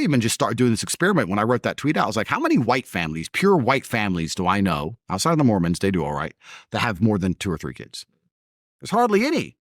even just started doing this experiment when I wrote that tweet out. I was like, how many white families, pure white families do I know, outside of the Mormons, they do all right, that have more than 2 or 3 kids? There's hardly any.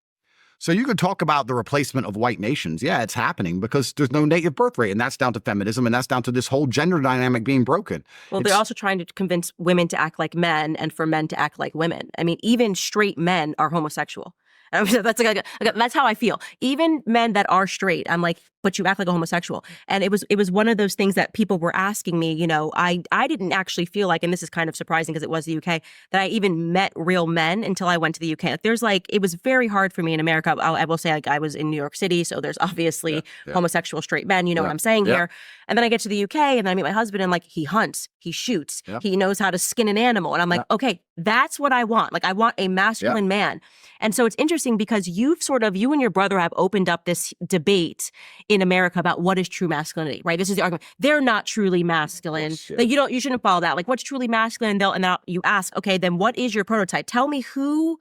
So you could talk about the replacement of white nations. Yeah, it's happening because there's no native birth rate. And that's down to feminism. And that's down to this whole gender dynamic being broken. Well, they're also trying to convince women to act like men and for men to act like women. I mean, even straight men are homosexual. That's how I feel. Even men that are straight, I'm like, but you act like a homosexual. And it was one of those things that people were asking me, you know, I didn't actually feel like, and this is kind of surprising because it was the UK, that I even met real men until I went to the UK. Like, it was very hard for me in America. I will say, like, I was in New York City, so there's obviously homosexual straight men, you know what I'm saying here. And then I get to the UK and then I meet my husband and like, he hunts, he shoots, he knows how to skin an animal. And I'm like, okay, that's what I want. Like, I want a masculine man. And so it's interesting because you and your brother have opened up this debate in America about what is true masculinity, right? This is the argument. They're not truly masculine. Like, you shouldn't follow that. Like, what's truly masculine? And now you ask, okay, then what is your prototype? Tell me who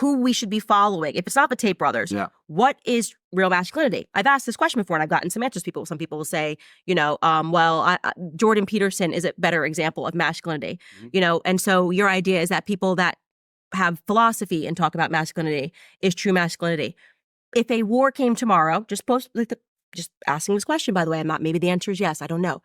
we should be following. If it's not the Tate brothers, what is real masculinity? I've asked this question before and I've gotten some answers. Some people will say, you know, Jordan Peterson is a better example of masculinity, you know? And so your idea is that people that have philosophy and talk about masculinity is true masculinity. If a war came tomorrow, just asking this question, by the way, maybe the answer is yes, I don't know.